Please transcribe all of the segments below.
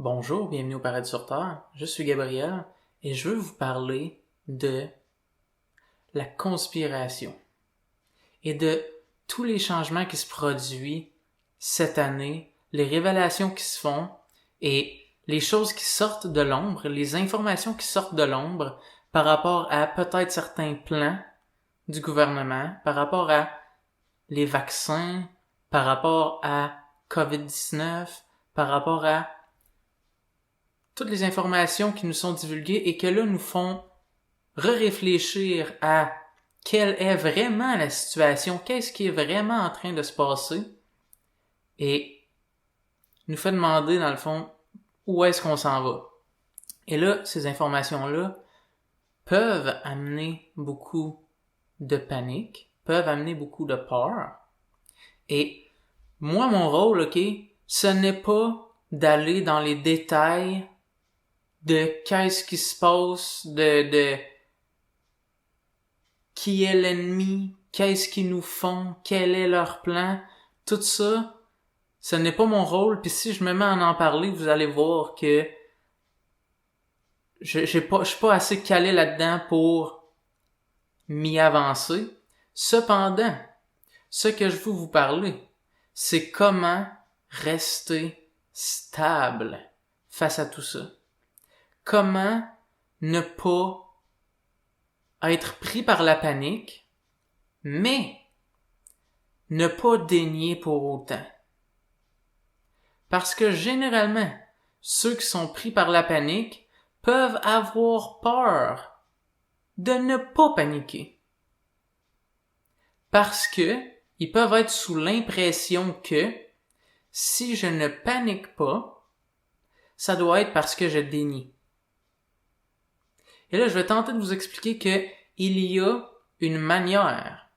Bonjour, bienvenue au Paradis sur Terre. Je suis Gabriel et je veux vous parler de la conspiration et de tous les changements qui se produisent cette année, les révélations qui se font et les choses qui sortent de l'ombre, les informations qui sortent de l'ombre par rapport à peut-être certains plans du gouvernement, par rapport à les vaccins, par rapport à COVID-19, par rapport à toutes les informations qui nous sont divulguées et que là nous font réfléchir à quelle est vraiment la situation, qu'est-ce qui est vraiment en train de se passer et nous fait demander dans le fond où est-ce qu'on s'en va. Et là, ces informations-là peuvent amener beaucoup de panique, peuvent amener beaucoup de peur. Et moi, mon rôle, ce n'est pas d'aller dans les détails de qu'est-ce qui se passe, de qui est l'ennemi, qu'est-ce qu'ils nous font, quel est leur plan, tout ça, ce n'est pas mon rôle, puis si je me mets à en parler, vous allez voir que je suis pas assez calé là-dedans pour m'y avancer. Cependant, ce que je veux vous parler, c'est comment rester stable face à tout ça. Comment ne pas être pris par la panique, mais ne pas dénier pour autant. Parce que généralement, ceux qui sont pris par la panique peuvent avoir peur de ne pas paniquer. Parce que ils peuvent être sous l'impression que si je ne panique pas, ça doit être parce que je dénie. Et là, je vais tenter de vous expliquer que il y a une manière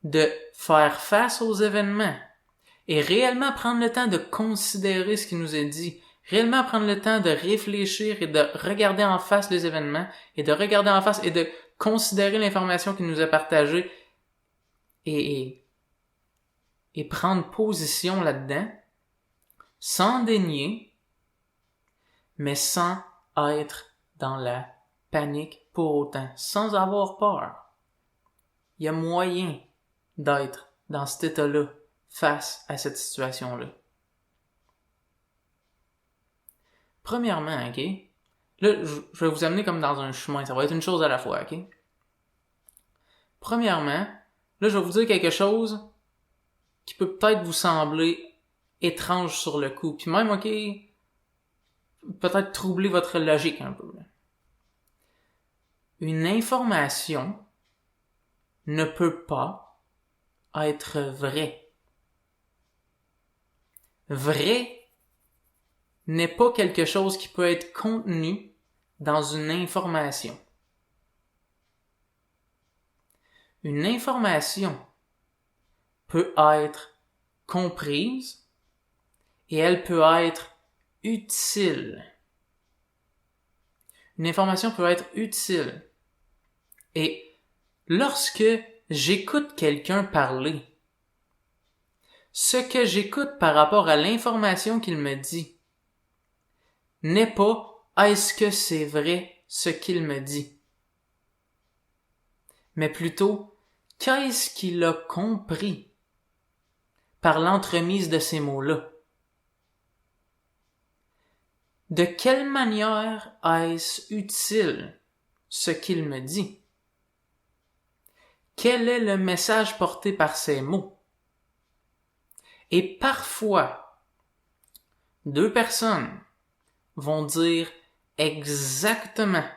de faire face aux événements et réellement prendre le temps de considérer ce qui nous est dit, réellement prendre le temps de réfléchir et de regarder en face les événements et de regarder en face et de considérer l'information qui nous est partagée et prendre position là-dedans sans dénier, mais sans être dans la panique pour autant, sans avoir peur. Il y a moyen d'être dans cet état-là face à cette situation-là. Premièrement, ok? Là, je vais vous amener comme dans un chemin, ça va être une chose à la fois, ok? Premièrement, là, je vais vous dire quelque chose qui peut peut-être vous sembler étrange sur le coup, puis même, ok, peut-être troubler votre logique un peu. Une information ne peut pas être vraie. Vrai n'est pas quelque chose qui peut être contenu dans une information. Une information peut être comprise et elle peut être utile. Une information peut être utile. Et lorsque j'écoute quelqu'un parler, ce que j'écoute par rapport à l'information qu'il me dit n'est pas « est-ce que c'est vrai ce qu'il me dit ?» mais plutôt « qu'est-ce qu'il a compris par l'entremise de ces mots-là ?» De quelle manière est-ce utile ce qu'il me dit? Quel est le message porté par ces mots? Et parfois, deux personnes vont dire exactement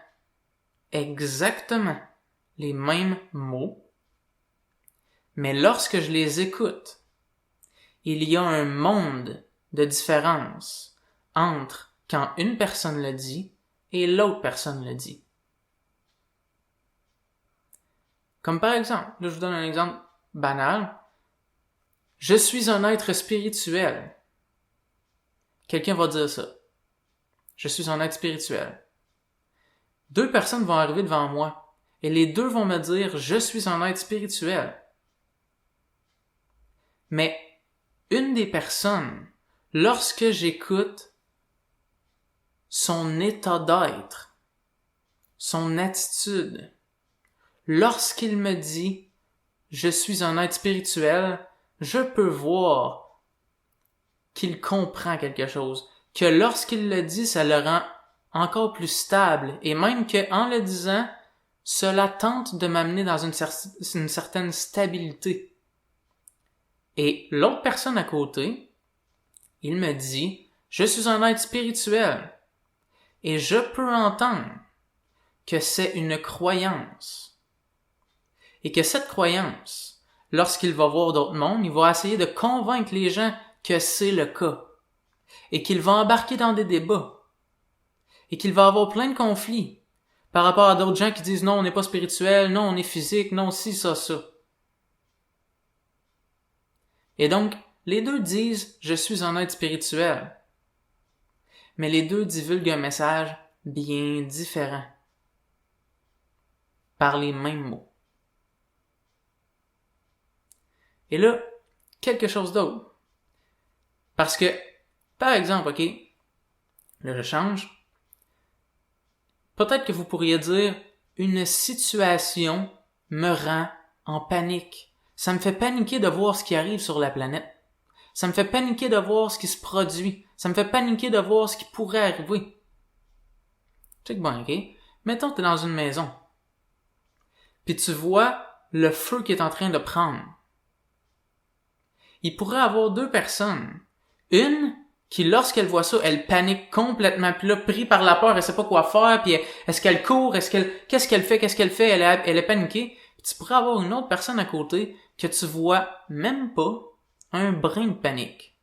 les mêmes mots, mais lorsque je les écoute, il y a un monde de différence entre quand une personne le dit et l'autre personne le dit. Comme par exemple, là je vous donne un exemple banal. Je suis un être spirituel. Quelqu'un va dire ça. Je suis un être spirituel. Deux personnes vont arriver devant moi et les deux vont me dire je suis un être spirituel. Mais une des personnes, lorsque j'écoute son état d'être, son attitude. Lorsqu'il me dit « je suis un être spirituel », je peux voir qu'il comprend quelque chose, que lorsqu'il le dit, ça le rend encore plus stable, et même qu'en le disant, cela tente de m'amener dans une certaine stabilité. Et l'autre personne à côté, il me dit « je suis un être spirituel », et je peux entendre que c'est une croyance, et que cette croyance, lorsqu'il va voir d'autres mondes, il va essayer de convaincre les gens que c'est le cas, et qu'il va embarquer dans des débats, et qu'il va avoir plein de conflits par rapport à d'autres gens qui disent non, on n'est pas spirituel, non, on est physique, non, ci, ça. Et donc, les deux disent je suis un être spirituel, mais les deux divulguent un message bien différent, par les mêmes mots. Et là, quelque chose d'autre. Parce que, par exemple, ok, là je change. Peut-être que vous pourriez dire, une situation me rend en panique. Ça me fait paniquer de voir ce qui arrive sur la planète. Ça me fait paniquer de voir ce qui se produit. Ça me fait paniquer de voir ce qui pourrait arriver. Check bien, ok? Mettons que t'es dans une maison. Puis tu vois le feu qui est en train de prendre. Il pourrait y avoir deux personnes. Une qui, lorsqu'elle voit ça, elle panique complètement. Puis là, pris par la peur, elle sait pas quoi faire. Puis est-ce qu'elle court? Qu'est-ce qu'elle fait? Elle est paniquée. Puis tu pourrais avoir une autre personne à côté que tu vois même pas un brin de panique.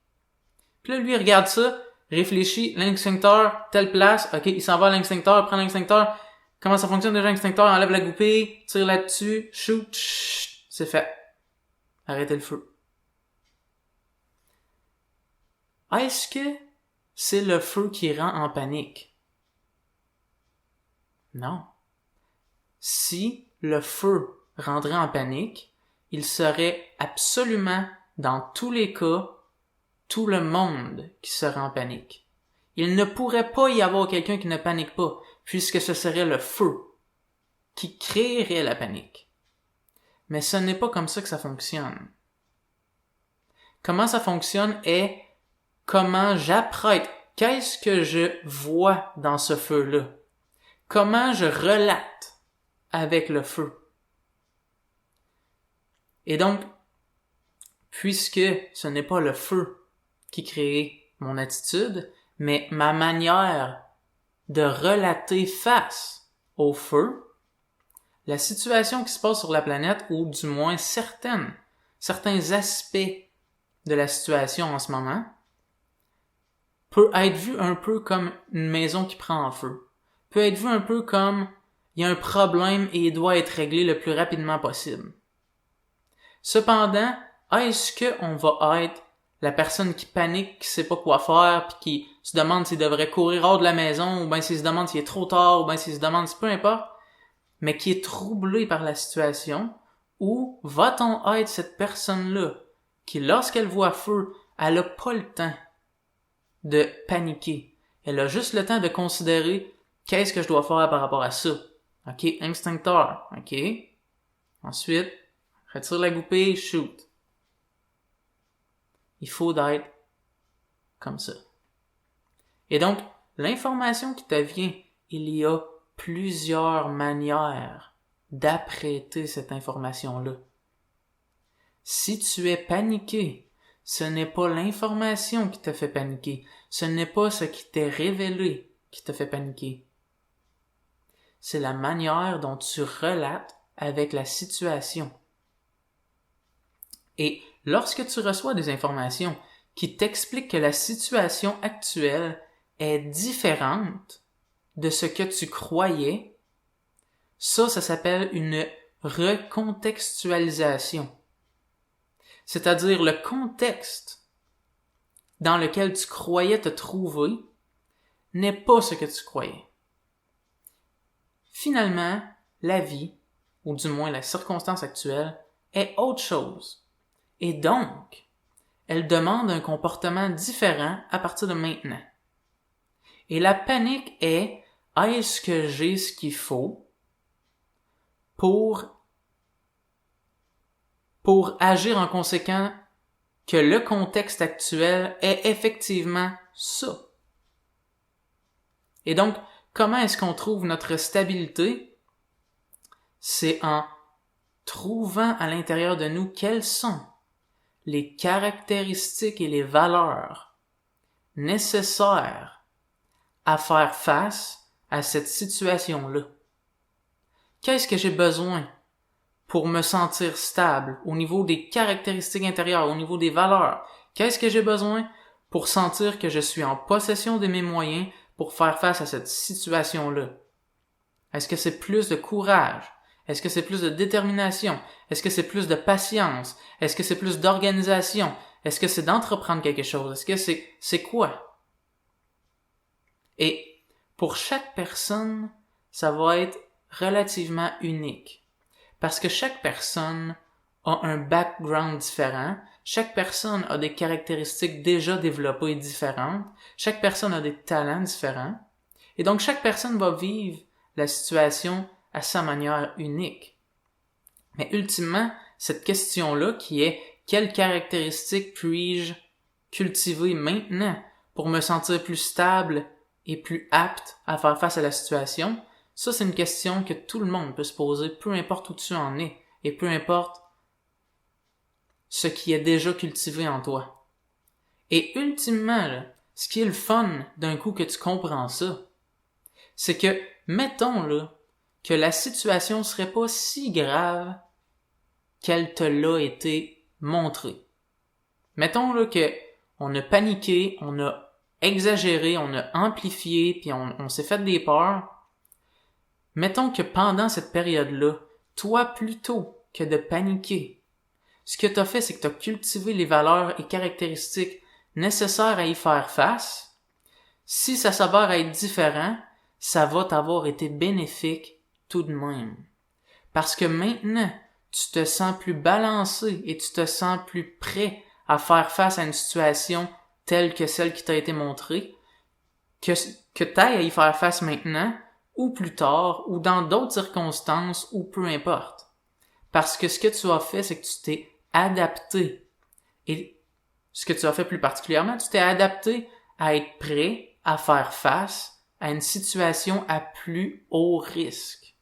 Puis là, lui, il regarde ça, réfléchit, l'extincteur, telle place. OK, il s'en va à l'extincteur, prend l'extincteur. Comment ça fonctionne déjà l'extincteur? Enlève la goupille, tire là-dessus, shoot, chut, c'est fait. Arrêtez le feu. Est-ce que c'est le feu qui rend en panique? Non. Si le feu rendrait en panique, il serait absolument, dans tous les cas, tout le monde qui serait en panique. Il ne pourrait pas y avoir quelqu'un qui ne panique pas, puisque ce serait le feu qui créerait la panique. Mais ce n'est pas comme ça que ça fonctionne. Comment ça fonctionne est comment j'apprête, qu'est-ce que je vois dans ce feu-là? Comment je relate avec le feu? Et donc, puisque ce n'est pas le feu qui crée mon attitude, mais ma manière de relater face au feu, la situation qui se passe sur la planète, ou du moins certains aspects de la situation en ce moment, peut être vu un peu comme une maison qui prend en feu. Peut être vu un peu comme il y a un problème et il doit être réglé le plus rapidement possible. Cependant, est-ce qu'on va être la personne qui panique, qui sait pas quoi faire, puis qui se demande s'il devrait courir hors de la maison, ou bien s'il se demande s'il est trop tard, ou bien s'il se demande si peu importe, mais qui est troublé par la situation, ou va-t-on être cette personne-là qui, lorsqu'elle voit feu, elle a pas le temps de paniquer. Elle a juste le temps de considérer qu'est-ce que je dois faire par rapport à ça. OK, extincteur. OK. Ensuite, retire la goupille, shoot. Il faut d'être comme ça. Et donc, l'information qui te vient, il y a plusieurs manières d'apprêter cette information-là. Si tu es paniqué, ce n'est pas l'information qui te fait paniquer. Ce n'est pas ce qui t'est révélé qui te fait paniquer. C'est la manière dont tu relates avec la situation. Et lorsque tu reçois des informations qui t'expliquent que la situation actuelle est différente de ce que tu croyais, ça s'appelle une recontextualisation. C'est-à-dire le contexte dans lequel tu croyais te trouver n'est pas ce que tu croyais. Finalement, la vie, ou du moins la circonstance actuelle, est autre chose. Et donc, elle demande un comportement différent à partir de maintenant. Et la panique est, est-ce que j'ai ce qu'il faut pour agir en conséquent que le contexte actuel est effectivement ça? Et donc, comment est-ce qu'on trouve notre stabilité? C'est en trouvant à l'intérieur de nous quelles sont les caractéristiques et les valeurs nécessaires à faire face à cette situation-là. Qu'est-ce que j'ai besoin pour me sentir stable au niveau des caractéristiques intérieures, au niveau des valeurs? Qu'est-ce que j'ai besoin pour sentir que je suis en possession de mes moyens pour faire face à cette situation-là? Est-ce que c'est plus de courage? Est-ce que c'est plus de détermination? Est-ce que c'est plus de patience? Est-ce que c'est plus d'organisation? Est-ce que c'est d'entreprendre quelque chose? Est-ce que c'est quoi? Et pour chaque personne, ça va être relativement unique. Parce que chaque personne a un background différent. Chaque personne a des caractéristiques déjà développées différentes. Chaque personne a des talents différents. Et donc, chaque personne va vivre la situation à sa manière unique. Mais ultimement, cette question-là qui est « Quelles caractéristiques puis-je cultiver maintenant pour me sentir plus stable et plus apte à faire face à la situation ?» Ça, c'est une question que tout le monde peut se poser, peu importe où tu en es et peu importe ce qui est déjà cultivé en toi. Et ultimement, là, ce qui est le fun d'un coup que tu comprends ça, c'est que, mettons là, que la situation serait pas si grave qu'elle te l'a été montrée. Mettons là que on a paniqué, on a exagéré, on a amplifié, puis on s'est fait des peurs. Mettons que pendant cette période-là, toi plutôt que de paniquer, ce que tu as fait, c'est que tu as cultivé les valeurs et caractéristiques nécessaires à y faire face. Si ça s'avère être différent, ça va t'avoir été bénéfique tout de même. Parce que maintenant, tu te sens plus balancé et tu te sens plus prêt à faire face à une situation telle que celle qui t'a été montrée, que t'ailles à y faire face maintenant, ou plus tard, ou dans d'autres circonstances, ou peu importe. Parce que ce que tu as fait, c'est que tu t'es adapté. Et ce que tu as fait plus particulièrement, tu t'es adapté à être prêt à faire face à une situation à plus haut risque.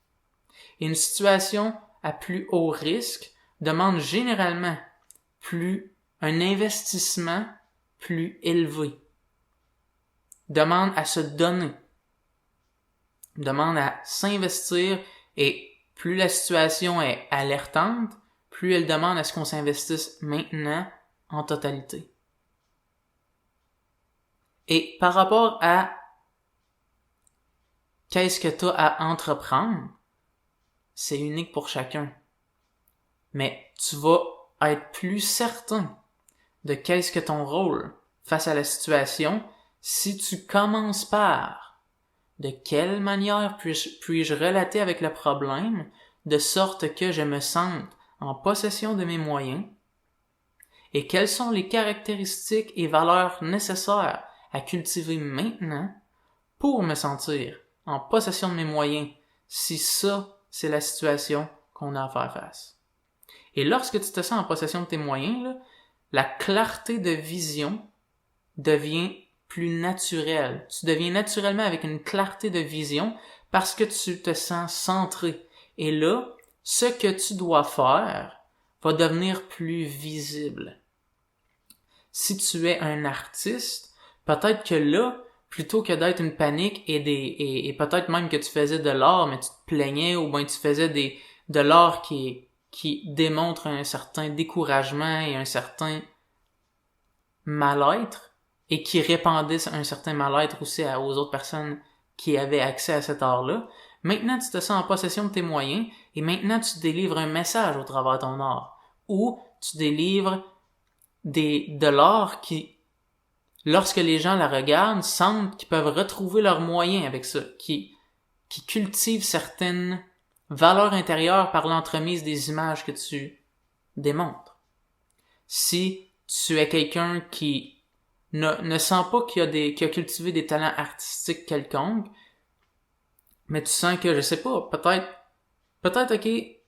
Et une situation à plus haut risque demande généralement un investissement plus élevé. Demande à se donner. Demande à s'investir et plus la situation est alertante, plus elle demande à ce qu'on s'investisse maintenant en totalité. Et par rapport à qu'est-ce que tu as à entreprendre, c'est unique pour chacun. Mais tu vas être plus certain de qu'est-ce que ton rôle face à la situation si tu commences par de quelle manière puis-je relater avec le problème de sorte que je me sente en possession de mes moyens et quelles sont les caractéristiques et valeurs nécessaires à cultiver maintenant pour me sentir en possession de mes moyens si ça, c'est la situation qu'on a à faire face. Et lorsque tu te sens en possession de tes moyens, là, la clarté de vision devient plus naturelle. Tu deviens naturellement avec une clarté de vision parce que tu te sens centré. Et là, ce que tu dois faire va devenir plus visible. Si tu es un artiste, peut-être que là, plutôt que d'être une panique et peut-être même que tu faisais de l'art, mais tu te plaignais, ou bien tu faisais de l'art qui démontre un certain découragement et un certain mal-être, et qui répandait un certain mal-être aussi aux autres personnes qui avaient accès à cet art-là. Maintenant, tu te sens en possession de tes moyens, et maintenant tu délivres un message au travers de ton art, ou tu délivres de l'art qui, lorsque les gens la regardent, sentent qu'ils peuvent retrouver leurs moyens avec ça, qui cultivent certaines valeurs intérieures par l'entremise des images que tu démontres. Si tu es quelqu'un qui ne sent pas qu'il a cultivé des talents artistiques quelconques, mais tu sens que, je sais pas, peut-être, ok, tu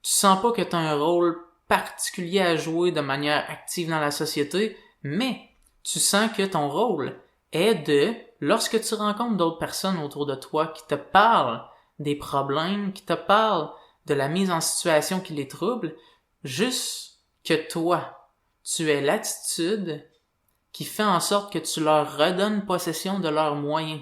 sens pas que t'as un rôle particulier à jouer de manière active dans la société, mais tu sens que ton rôle est lorsque tu rencontres d'autres personnes autour de toi qui te parlent des problèmes, qui te parlent de la mise en situation qui les trouble, juste que toi, tu aies l'attitude qui fait en sorte que tu leur redonnes possession de leurs moyens.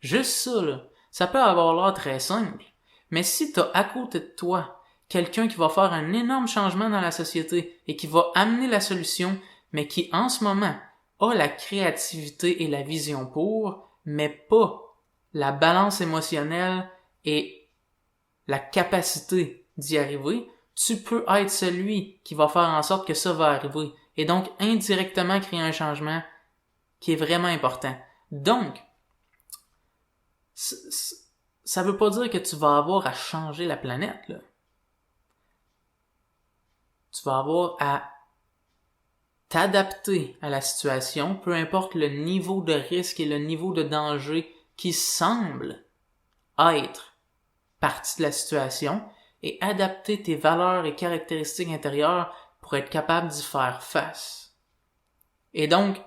Juste ça, là, ça peut avoir l'air très simple, mais si t'as à côté de toi quelqu'un qui va faire un énorme changement dans la société et qui va amener la solution, mais qui en ce moment a la créativité et la vision pour, mais pas la balance émotionnelle et la capacité d'y arriver, tu peux être celui qui va faire en sorte que ça va arriver et donc indirectement créer un changement qui est vraiment important. Donc, ça veut pas dire que tu vas avoir à changer la planète, là. Tu vas avoir à t'adapter à la situation, peu importe le niveau de risque et le niveau de danger qui semble être partie de la situation, et adapter tes valeurs et caractéristiques intérieures pour être capable d'y faire face. Et donc,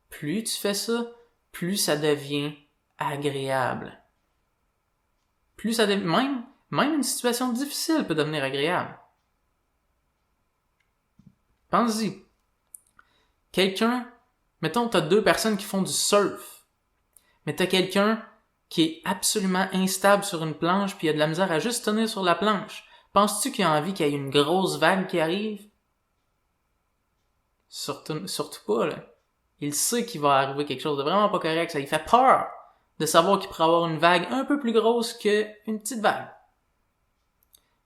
plus tu fais ça, plus ça devient agréable. Plus ça devient, même une situation difficile peut devenir agréable. Pense-y. Mettons t'as deux personnes qui font du surf, mais t'as quelqu'un qui est absolument instable sur une planche puis il a de la misère à juste tenir sur la planche. Penses-tu qu'il a envie qu'il y ait une grosse vague qui arrive? Surtout pas, là. Il sait qu'il va arriver quelque chose de vraiment pas correct, ça lui fait peur de savoir qu'il pourrait avoir une vague un peu plus grosse qu'une petite vague.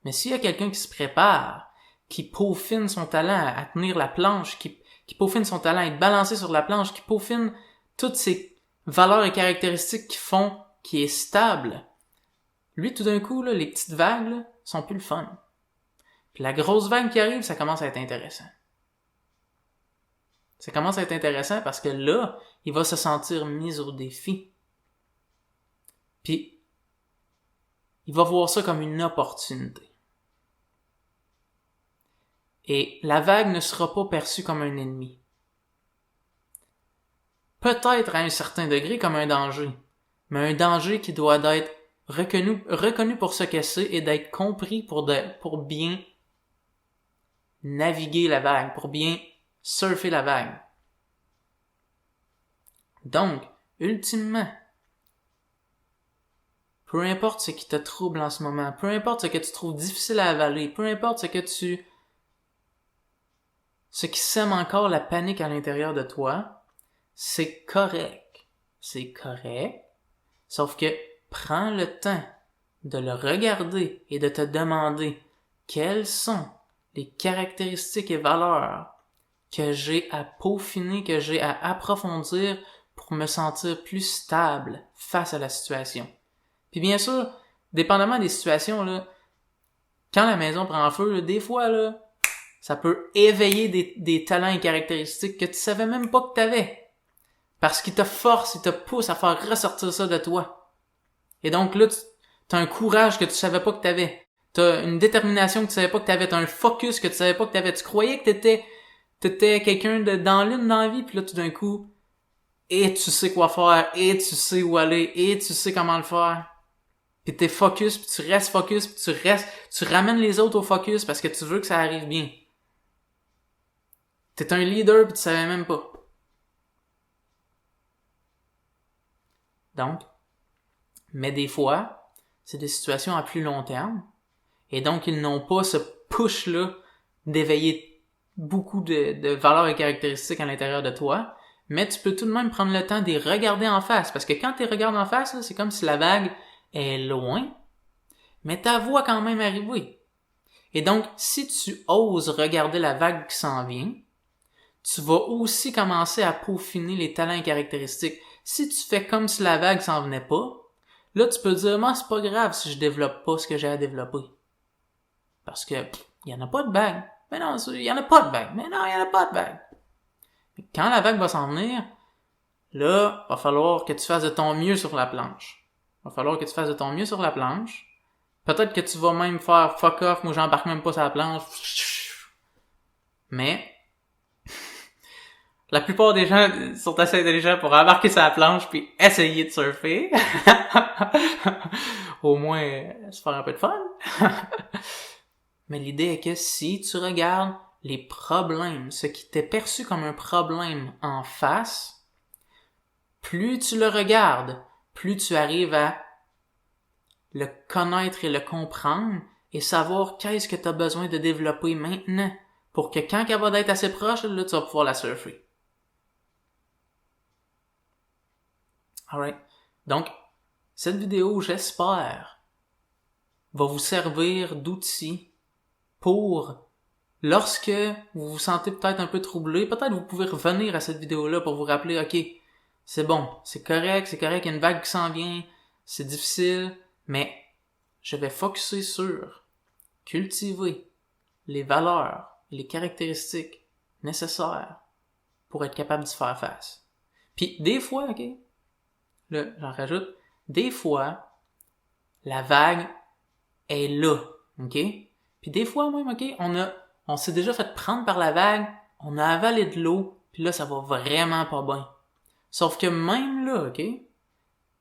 Mais s'il y a quelqu'un qui se prépare, qui peaufine son talent à tenir la planche, qui peaufine son talent à être balancé sur la planche, qui peaufine toutes ces valeurs et caractéristiques qui font qu'il est stable, lui, tout d'un coup, là, les petites vagues là, sont plus le fun. Puis la grosse vague qui arrive, ça commence à être intéressant. Ça commence à être intéressant parce que là, il va se sentir mis au défi. Puis, il va voir ça comme une opportunité. Et la vague ne sera pas perçue comme un ennemi. Peut-être à un certain degré comme un danger, mais un danger qui doit être reconnu pour ce que c'est et d'être compris pour bien naviguer la vague, pour bien surfer la vague. Donc, ultimement, peu importe ce qui te trouble en ce moment, peu importe ce que tu trouves difficile à avaler, peu importe ce qui sème encore la panique à l'intérieur de toi, c'est correct. C'est correct. Sauf que prends le temps de le regarder et de te demander quelles sont les caractéristiques et valeurs que j'ai à peaufiner, que j'ai à approfondir pour me sentir plus stable face à la situation. Puis bien sûr, dépendamment des situations, là, quand la maison prend feu, là, des fois, là, ça peut éveiller des talents et caractéristiques que tu savais même pas que t'avais. Parce qu'il te force, il te pousse à faire ressortir ça de toi. Et donc là, t'as un courage que tu savais pas que t'avais. T'as une détermination que tu savais pas que t'avais. T'as un focus que tu savais pas que t'avais. Tu croyais que t'étais quelqu'un dans l'une dans la vie, puis là, tout d'un coup, et tu sais quoi faire, et tu sais où aller, et tu sais comment le faire. Puis t'es focus, puis tu restes focus, puis tu ramènes les autres au focus parce que tu veux que ça arrive bien. T'es un leader, puis tu savais même pas. Donc, mais des fois, c'est des situations à plus long terme, et donc ils n'ont pas ce push-là d'éveiller beaucoup de valeurs et caractéristiques à l'intérieur de toi, mais tu peux tout de même prendre le temps de les regarder en face, parce que quand tu les regardes en face, là, c'est comme si la vague est loin, mais ta voix quand même arriver. Et donc, si tu oses regarder la vague qui s'en vient, tu vas aussi commencer à peaufiner les talents et caractéristiques. Si tu fais comme si la vague s'en venait pas, là, tu peux dire, moi, c'est pas grave si je développe pas ce que j'ai à développer. Parce que, y en a pas de vague. Mais non, y en a pas de vague. Mais non, y en a pas de vague. Quand la vague va s'en venir, là, va falloir que tu fasses de ton mieux sur la planche. Va falloir que tu fasses de ton mieux sur la planche. Peut-être que tu vas même faire fuck off, moi j'embarque même pas sur la planche. Mais la plupart des gens sont assez intelligents pour embarquer sur la planche puis essayer de surfer. Au moins, se faire un peu de fun. Mais l'idée est que si tu regardes les problèmes, ce qui t'est perçu comme un problème en face, plus tu le regardes, plus tu arrives à le connaître et le comprendre et savoir qu'est-ce que tu as besoin de développer maintenant pour que quand elle va être assez proche, là, tu vas pouvoir la surfer. Alright. Donc, cette vidéo, j'espère, va vous servir d'outil pour, lorsque vous vous sentez peut-être un peu troublé, peut-être vous pouvez revenir à cette vidéo-là pour vous rappeler, ok, c'est bon, c'est correct, il y a une vague qui s'en vient, c'est difficile, mais je vais focusser sur cultiver les valeurs et les caractéristiques nécessaires pour être capable d'y faire face. Puis des fois, ok, là, j'en rajoute, des fois, la vague est là, ok? Puis des fois même, ok, on s'est déjà fait prendre par la vague, on a avalé de l'eau, puis là, ça va vraiment pas bien. Sauf que même là, ok,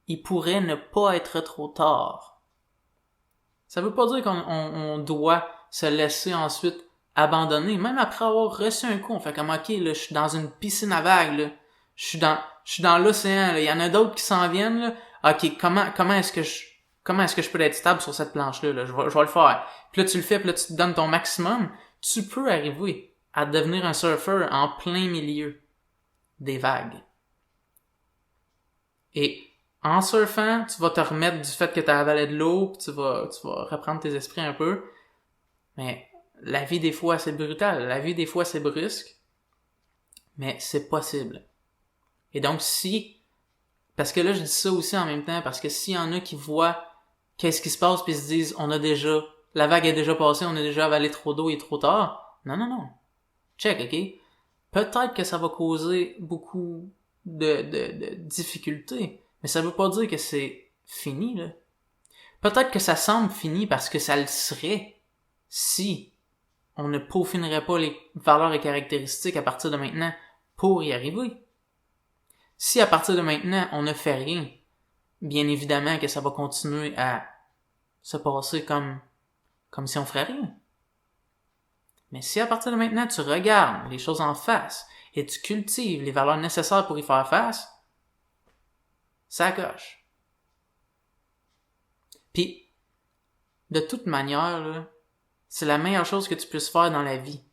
il pourrait ne pas être trop tard. Ça veut pas dire qu'on doit se laisser ensuite abandonner. Même après avoir reçu un coup, on fait comme, ok, là, je suis dans une piscine à vagues, là. Je suis dans l'océan, là. Il y en a d'autres qui s'en viennent, là. Ok, comment est-ce que je peux être stable sur cette planche-là, là? Je vais le faire. Puis là, tu le fais, puis là, tu te donnes ton maximum. Tu peux arriver à devenir un surfeur en plein milieu des vagues. Et en surfant, tu vas te remettre du fait que tu as avalé de l'eau, puis tu vas reprendre tes esprits un peu. Mais la vie, des fois, c'est brutal. La vie, des fois, c'est brusque. Mais c'est possible. Et donc, parce que là, je dis ça aussi en même temps, parce que s'il y en a qui voient qu'est-ce qui se passe, puis se disent, la vague est déjà passée, on a déjà avalé trop d'eau, il est trop tard. Non. Check, ok? Peut-être que ça va causer beaucoup de difficultés, mais ça veut pas dire que c'est fini, là. Peut-être que ça semble fini parce que ça le serait si on ne peaufinerait pas les valeurs et caractéristiques à partir de maintenant pour y arriver. Si à partir de maintenant, on ne fait rien, bien évidemment que ça va continuer à se passer comme si on ferait rien. Mais si à partir de maintenant, tu regardes les choses en face et tu cultives les valeurs nécessaires pour y faire face, ça coche. Puis, de toute manière, là, c'est la meilleure chose que tu puisses faire dans la vie,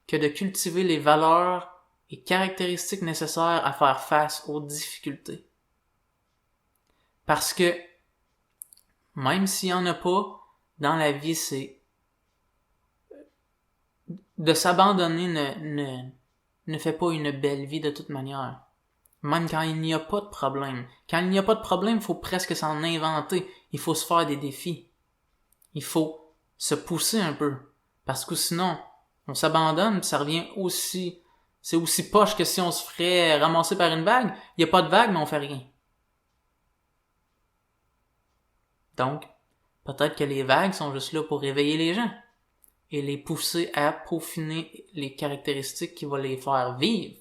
que de cultiver les valeurs et caractéristiques nécessaires à faire face aux difficultés. Parce que, même s'il y en a pas, dans la vie, c'est de s'abandonner ne fait pas une belle vie de toute manière. Même quand il n'y a pas de problème. Quand il n'y a pas de problème, il faut presque s'en inventer. Il faut se faire des défis. Il faut se pousser un peu. Parce que sinon, on s'abandonne, puis ça revient c'est aussi poche que si on se ferait ramasser par une vague. Il n'y a pas de vague, mais on fait rien. Donc, peut-être que les vagues sont juste là pour réveiller les gens et les pousser à peaufiner les caractéristiques qui vont les faire vivre.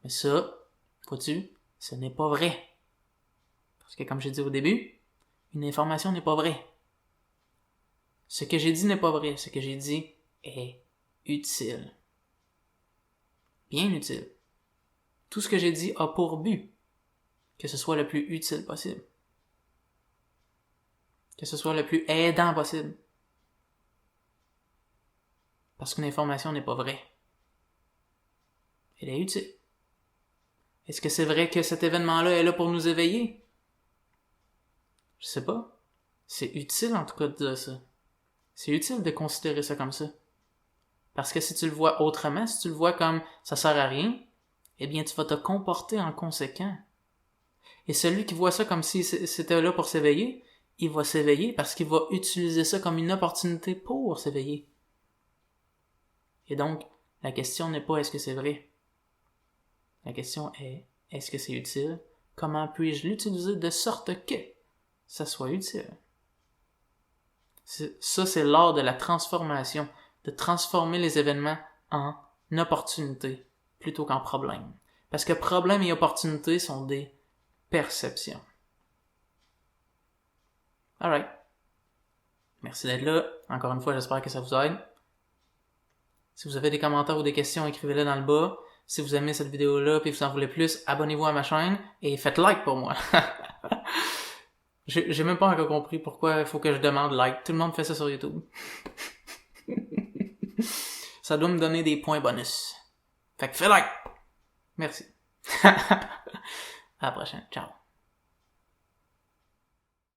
Mais ça, vois-tu, ce n'est pas vrai. Parce que comme j'ai dit au début, une information n'est pas vraie. Ce que j'ai dit n'est pas vrai. Ce que j'ai dit est utile. Bien utile. Tout ce que j'ai dit a pour but que ce soit le plus utile possible. Que ce soit le plus aidant possible. Parce qu'une information n'est pas vraie. Elle est utile. Est-ce que c'est vrai que cet événement-là est là pour nous éveiller? Je sais pas. C'est utile en tout cas de dire ça. C'est utile de considérer ça comme ça. Parce que si tu le vois autrement, si tu le vois comme ça sert à rien, eh bien tu vas te comporter en conséquent. Et celui qui voit ça comme si c'était là pour s'éveiller, il va s'éveiller parce qu'il va utiliser ça comme une opportunité pour s'éveiller. Et donc, La question n'est pas est-ce que c'est vrai. La question est est-ce que c'est utile? Comment puis-je l'utiliser de sorte que ça soit utile? Ça, c'est l'art de la transformation, de transformer les événements en opportunités plutôt qu'en problèmes. Parce que problème et opportunité sont des perceptions. Alright. Merci d'être là. Encore une fois, j'espère que ça vous aide. Si vous avez des commentaires ou des questions, écrivez-les dans le bas. Si vous aimez cette vidéo-là et vous en voulez plus, abonnez-vous à ma chaîne et faites like pour moi. J'ai même pas encore compris pourquoi il faut que je demande like. Tout le monde fait ça sur YouTube. Ça doit me donner des points bonus. Fait que fais like! Merci. À la prochaine. Ciao.